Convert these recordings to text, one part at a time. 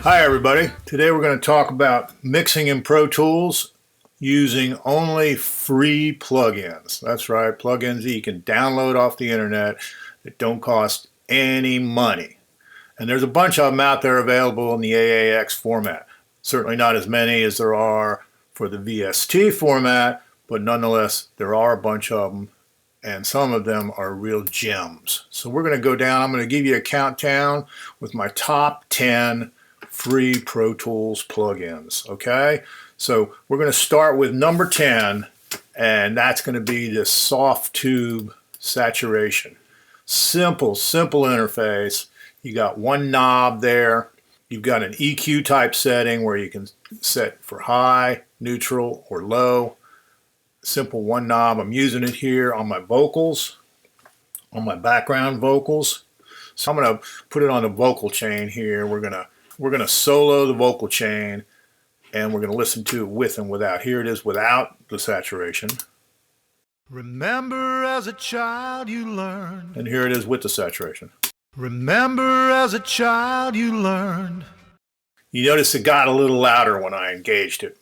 Hi everybody. Today we're going to talk about mixing in Pro Tools using only free plugins. That's right, plugins that you can download off the internet that don't cost any money. And there's a bunch of them out there available in the AAX format. Certainly not as many as there are for the VST format, but nonetheless there are a bunch of them, and some of them are real gems. So we're going to go down. I'm going to give you a countdown with my top 10 free Pro Tools plugins. Okay, so we're going to start with number 10, and that's going to be this Softube Saturation. Simple interface. You got one knob there. You've got an EQ type setting where you can set for high, neutral, or low. Simple one knob. I'm using it here on my vocals, on my background vocals. So I'm going to put it on the vocal chain here. We're going to solo the vocal chain, and we're going to listen to it with and without. Here it is without the saturation. Remember as a child you learned. And here it is with the saturation. Remember as a child you learned. You notice it got a little louder when I engaged it,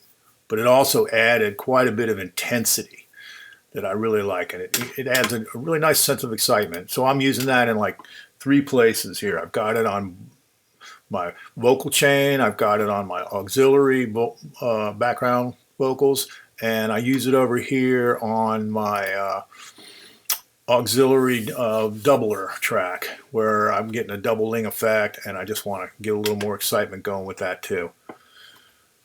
but it also added quite a bit of intensity that I really like. And it adds a really nice sense of excitement. So I'm using that in like 3 places here. I've got it on my vocal chain, I've got it on my auxiliary background vocals, and I use it over here on my auxiliary doubler track where I'm getting a doubling effect, and I just want to get a little more excitement going with that too.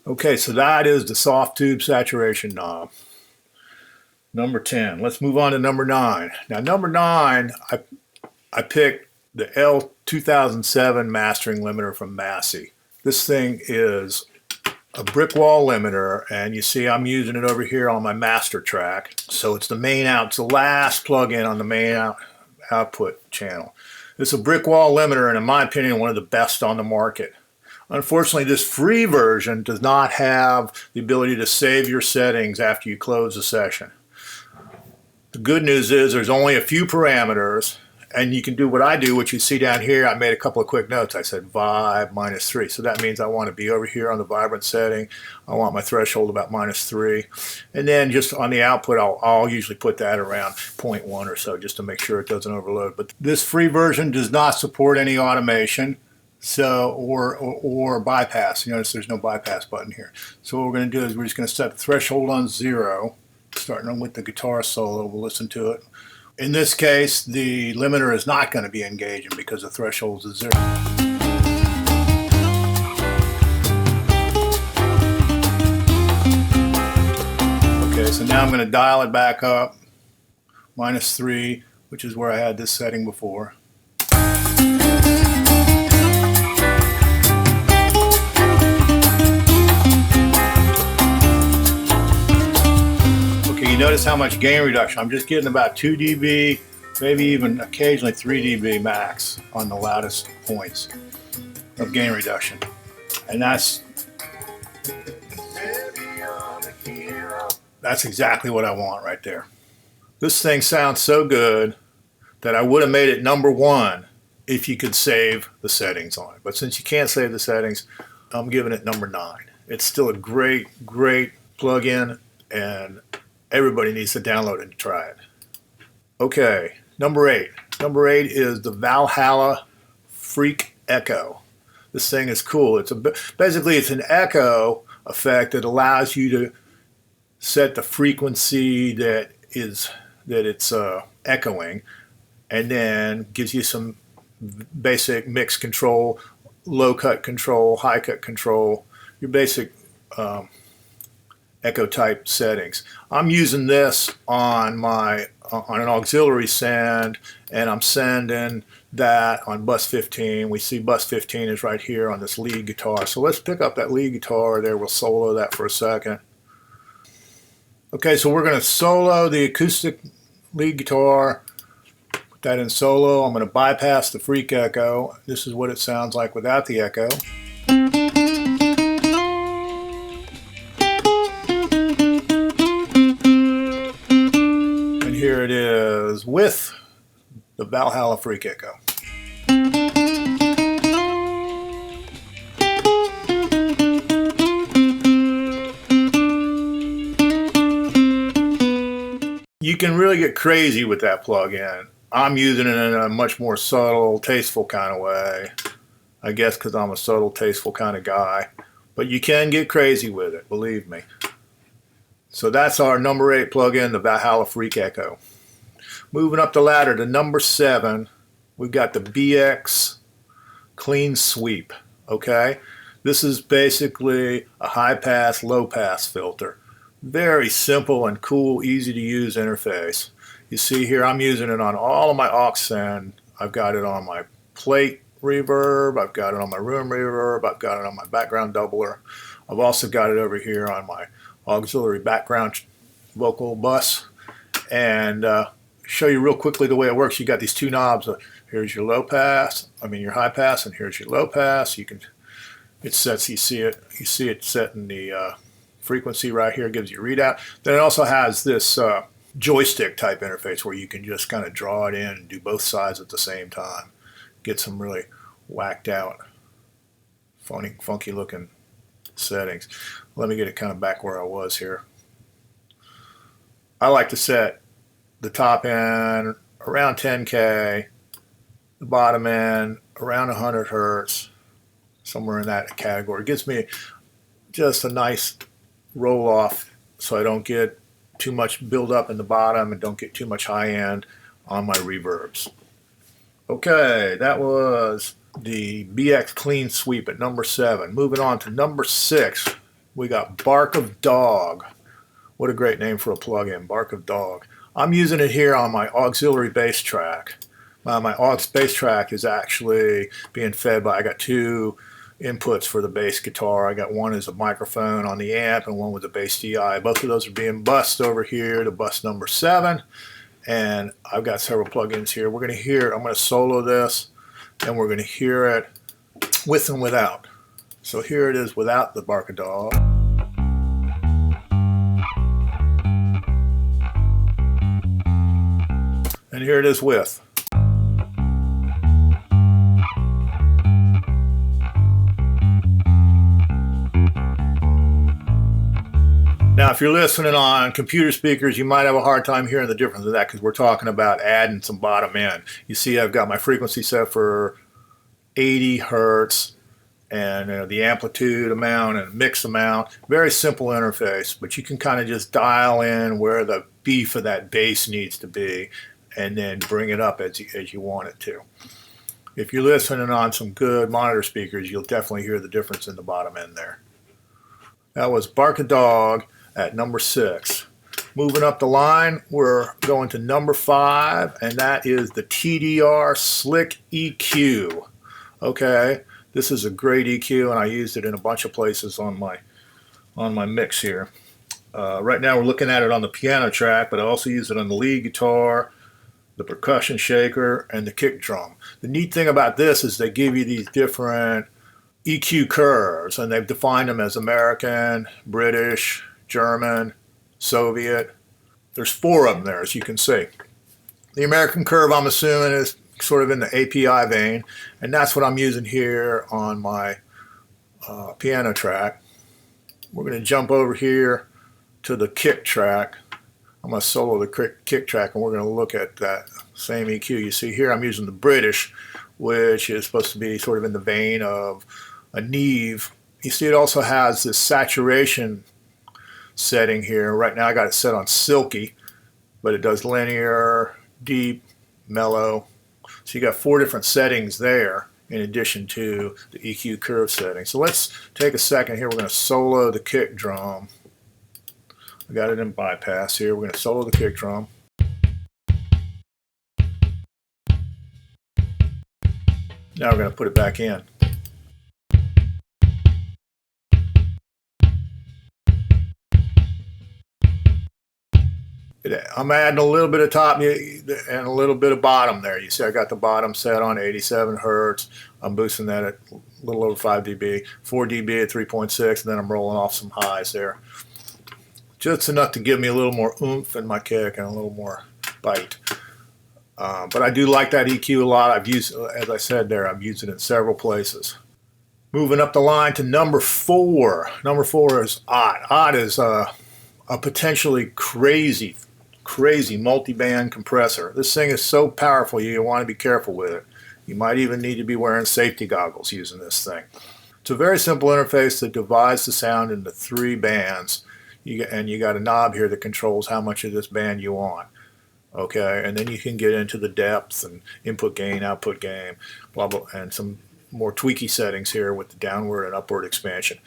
Okay, so that is the Softube Saturation knob. Number 10. Let's move on to number 9. Now number 9, I picked the L2007 mastering limiter from Massey. This thing is a brick wall limiter, and you see I'm using it over here on my master track. So it's the main out, it's the last plug-in on the main output channel. It's a brick wall limiter, and in my opinion, one of the best on the market. Unfortunately, this free version does not have the ability to save your settings after you close the session. The good news is there's only a few parameters, and you can do what I do, which you see down here. I made a couple of quick notes. I said vibe -3. So that means I want to be over here on the vibrant setting. I want my threshold about -3. And then just on the output, I'll usually put that around 0.1 or so just to make sure it doesn't overload. But this free version does not support any automation or bypass. You notice there's no bypass button here. So what we're going to do is we're just going to set the threshold on 0, starting with the guitar solo. We'll listen to it. In this case, the limiter is not going to be engaging because the threshold is 0. Okay, so now I'm going to dial it back up, -3, which is where I had this setting before. Notice how much gain reduction. I'm just getting about 2 dB, maybe even occasionally 3 dB max on the loudest points of gain reduction. And that's exactly what I want right there. This thing sounds so good that I would have made it number 1 if you could save the settings on it. But since you can't save the settings, I'm giving it number 9. It's still a great plug-in, and everybody needs to download it and try it. Okay, number 8. Number 8 is the Valhalla Freak Echo. This thing is cool. Basically it's an echo effect that allows you to set the frequency that it's echoing, and then gives you some basic mix control, low cut control, high cut control, your basic echo type settings. I'm using this on an auxiliary send, and I'm sending that on bus 15. We see bus 15 is right here on this lead guitar. So let's pick up that lead guitar there. We'll solo that for a second. Okay, so we're going to solo the acoustic lead guitar. Put that in solo. I'm going to bypass the freak echo. This is what it sounds like without the echo. Here it is with the Valhalla Freak Echo. you can really get crazy with that plug-in. I'm using it in a much more subtle, tasteful kind of way. I guess because I'm a subtle, tasteful kind of guy. But you can get crazy with it, believe me. So that's our number 8 plug-in, the Valhalla Freak Echo. Moving up the ladder to number 7, we've got the BX Clean Sweep. Okay, this is basically a high-pass, low-pass filter. Very simple and cool, easy to use interface. You see here I'm using it on all of my aux send. I've got it on my plate reverb, I've got it on my room reverb, I've got it on my background doubler. I've also got it over here on my auxiliary background vocal bus. And show you real quickly the way it works. You got these two knobs. Here's your low pass, your high pass, and here's your low pass. It sets, you see it setting the frequency right here, gives you a readout. Then it also has this joystick type interface where you can just kind of draw it in and do both sides at the same time. Get some really whacked out, funky looking settings. Let me get it kind of back where I was here. I like to set the top end around 10K, the bottom end around 100 Hertz, somewhere in that category. It gives me just a nice roll off so I don't get too much build up in the bottom and don't get too much high end on my reverbs. Okay, that was the BX Clean Sweep at number 7. Moving on to number 6, we got Bark of Dog. What a great name for a plugin, Bark of Dog. I'm using it here on my auxiliary bass track. My aux bass track is actually being fed by, I got 2 inputs for the bass guitar. I got one as a microphone on the amp and one with a bass DI. Both of those are being bussed over here to bus number 7. And I've got several plugins here. We're going to hear, I'm going to solo this, and we're going to hear it with and without. So here it is without the Bark of Dog. And here it is with. Now, if you're listening on computer speakers, you might have a hard time hearing the difference of that because we're talking about adding some bottom end. You see I've got my frequency set for 80 Hertz and the amplitude amount and mix amount. Very simple interface, but you can kind of just dial in where the beef of that bass needs to be and then bring it up as you want it to. If you're listening on some good monitor speakers, you'll definitely hear the difference in the bottom end there. That was Bark a Dog at number 6. Moving up the line, we're going to number 5, and that is the TDR Slick EQ. Okay, this is a great EQ, and I used it in a bunch of places on my mix here. Right now we're looking at it on the piano track, but I also use it on the lead guitar, the percussion shaker, and the kick drum. The neat thing about this is they give you these different EQ curves, and they've defined them as American, British, German, Soviet. There's 4 of them there, as you can see. The American curve, I'm assuming, is sort of in the API vein, and that's what I'm using here on my piano track. We're going to jump over here to the kick track. I'm going to solo the kick track, and we're going to look at that same EQ. You see here I'm using the British, which is supposed to be sort of in the vein of a Neve. You see it also has this saturation setting here. Right now I got it set on silky, but it does linear, deep, mellow. So you got 4 different settings there in addition to the EQ curve setting. So let's take a second here. We're going to solo the kick drum. I got it in bypass here. We're going to solo the kick drum. Now we're going to put it back in. I'm adding a little bit of top and a little bit of bottom there. You see I got the bottom set on 87 Hertz. I'm boosting that at a little over 5 dB, 4 dB at 3.6, and then I'm rolling off some highs there. Just enough to give me a little more oomph in my kick and a little more bite. But I do like that EQ a lot. I've used, as I said there, I've used it in several places. Moving up the line to number 4. Number 4 is Odd. Odd is a potentially crazy crazy multi-band compressor. This thing is so powerful you want to be careful with it. You might even need to be wearing safety goggles using this thing. It's a very simple interface that divides the sound into 3 bands. And you got a knob here that controls how much of this band you want. Okay, and then you can get into the depth and input gain, output gain, blah, blah, and some more tweaky settings here with the downward and upward expansion.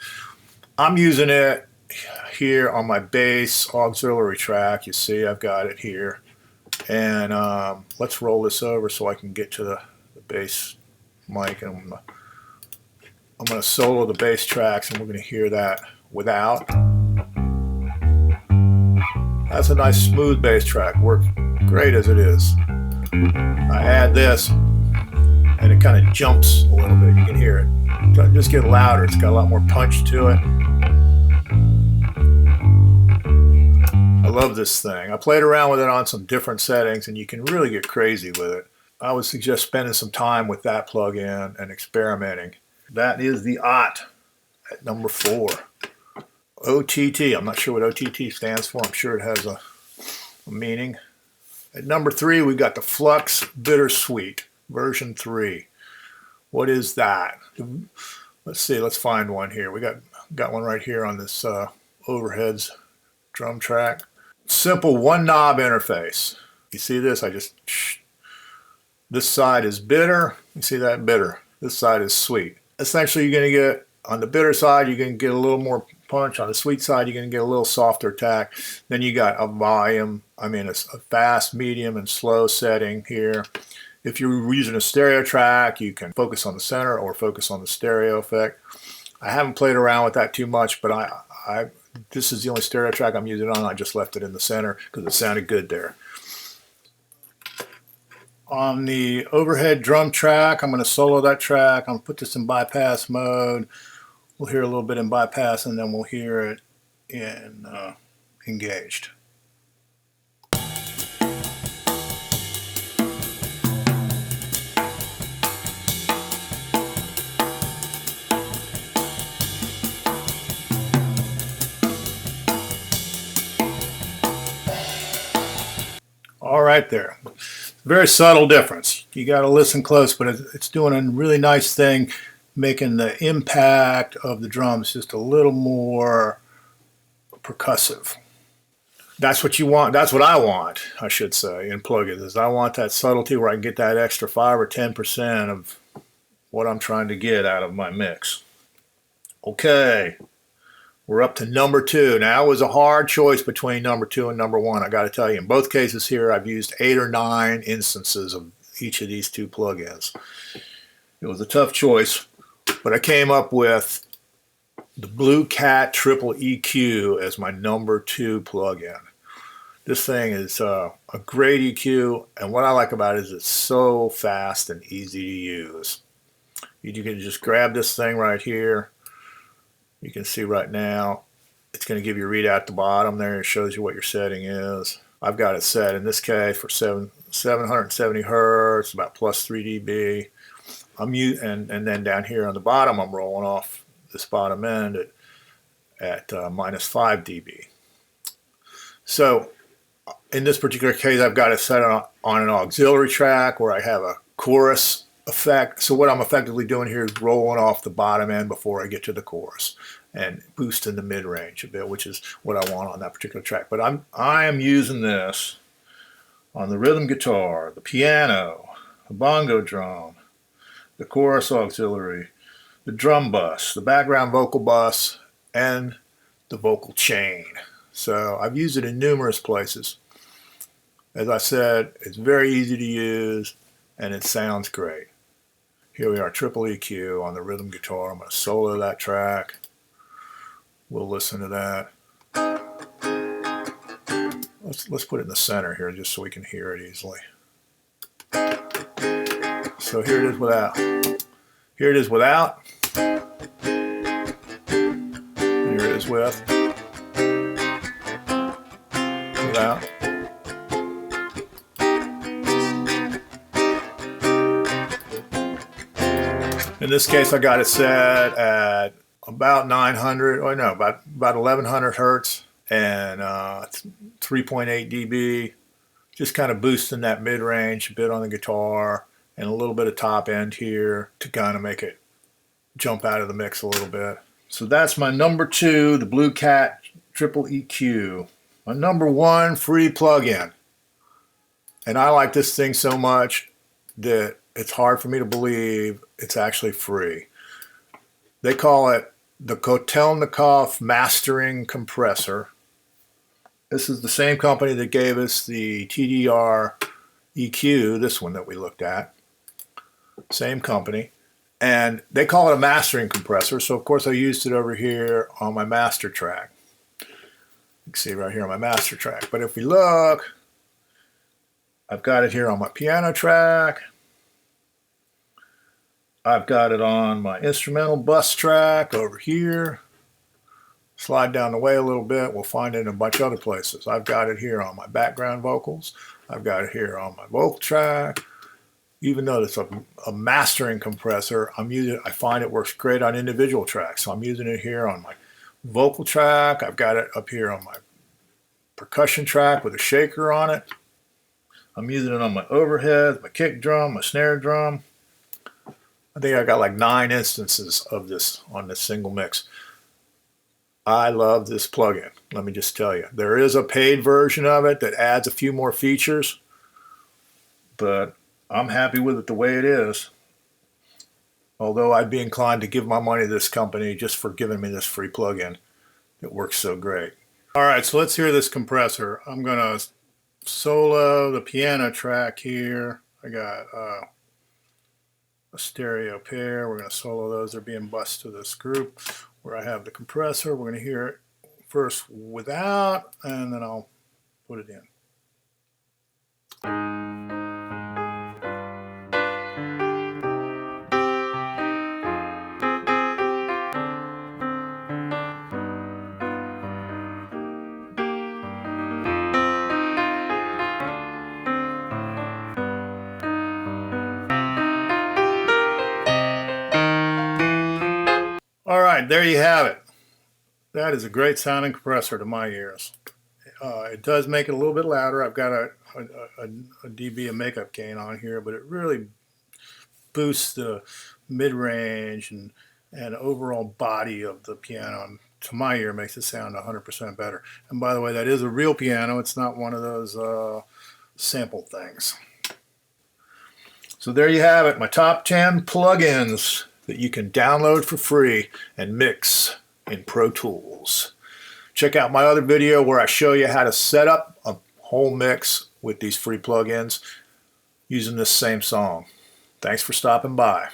I'm using it here on my bass auxiliary track. You see I've got it here. And let's roll this over so I can get to the bass mic. And I'm going to solo the bass tracks, and we're going to hear that without. That's a nice smooth bass track. Works great as it is. I add this, and it kind of jumps a little bit. You can hear it. Just get louder. It's got a lot more punch to it. I love this thing. I played around with it on some different settings, and you can really get crazy with it. I would suggest spending some time with that plug-in and experimenting. That is the OTT at number 4. OTT. I'm not sure what OTT stands for. I'm sure it has a meaning. At number 3, we got the Flux Bittersweet version 3. What is that? Let's see. Let's find one here. We got one right here on this overheads drum track. Simple 1 knob interface. You see this? This side is bitter. You see that? Bitter. This side is sweet. Essentially, you're going to get, on the bitter side, you're going to get a little more punch. On the sweet side, you're going to get a little softer attack. Then you got a volume, a fast, medium, and slow setting here. If you're using a stereo track, you can focus on the center or focus on the stereo effect. I haven't played around with that too much, but this is the only stereo track I'm using on. I just left it in the center because it sounded good there. On the overhead drum track, I'm going to solo that track. I'm going to put this in bypass mode. We'll hear a little bit in bypass, and then we'll hear it in engaged. All right there. Very subtle difference. You got to listen close, but it's doing a really nice thing, making the impact of the drums just a little more percussive. That's what you want. That's what I want, I should say, in plugins. Is I want that subtlety where I can get that extra 5 or 10% of what I'm trying to get out of my mix. Okay. We're up to number 2. Now, it was a hard choice between number 2 and number 1. I got to tell you, in both cases here, I've used 8 or 9 instances of each of these 2 plugins. It was a tough choice, but I came up with the Blue Cat Triple EQ as my number 2 plugin. This thing is a great EQ, and what I like about it is it's so fast and easy to use. You can just grab this thing right here. You can see right now, it's going to give you a readout at the bottom there. It shows you what your setting is. I've got it set, in this case, for 770 hertz, about plus 3 dB. And then down here on the bottom, I'm rolling off this bottom end at minus 5 dB. So in this particular case, I've got it set on an auxiliary track where I have a chorus effect. So what I'm effectively doing here is rolling off the bottom end before I get to the chorus and boosting the mid-range a bit, which is what I want on that particular track. But I am using this on the rhythm guitar, the piano, the bongo drum, the chorus auxiliary, the drum bus, the background vocal bus, and the vocal chain. So I've used it in numerous places. As I said, it's very easy to use and it sounds great. Here we are, triple EQ on the rhythm guitar. I'm going to solo that track. We'll listen to that. Let's put it in the center here just so we can hear it easily. So here it is without. Here it is without. And here it is with. Without. In this case, I got it set at about 900, or no, about 1100 hertz. and 3.8 dB, just kind of boosting that mid-range a bit on the guitar, and a little bit of top end here to kind of make it jump out of the mix a little bit. So that's my number 2, the Blue Cat Triple EQ. My number 1 free plugin. And I like this thing so much that it's hard for me to believe it's actually free. They call it the Kotelnikov Mastering Compressor. This is the same company that gave us the TDR EQ, this one that we looked at. Same company. And they call it a mastering compressor, so of course I used it over here on my master track. You can see right here on my master track. But if we look, I've got it here on my piano track. I've got it on my instrumental bus track over here. Slide down the way a little bit, we'll find it in a bunch of other places. I've got it here on my background vocals. I've got it here on my vocal track. Even though it's a mastering compressor, I find it works great on individual tracks. So I'm using it here on my vocal track. I've got it up here on my percussion track with a shaker on it. I'm using it on my overhead, my kick drum, my snare drum. I think I got like 9 instances of this on this single mix. I love this plugin. Let me just tell you. There is a paid version of it that adds a few more features, but I'm happy with it the way it is. Although I'd be inclined to give my money to this company just for giving me this free plugin. It works so great. All right, so let's hear this compressor. I'm going to solo the piano track here. I got a stereo pair. We're going to solo those. They're being bused to this group where I have the compressor. We're going to hear it first without, and then I'll put it in. All right, there you have it. That is a great sounding compressor to my ears. It does make it a little bit louder. I've got a dB of makeup gain on here, but it really boosts the mid-range and overall body of the piano. And to my ear, makes it sound 100% better. And by the way, that is a real piano. It's not one of those sample things. So there you have it, my top 10 plugins that you can download for free and mix in Pro Tools. Check out my other video where I show you how to set up a whole mix with these free plugins using this same song. Thanks for stopping by.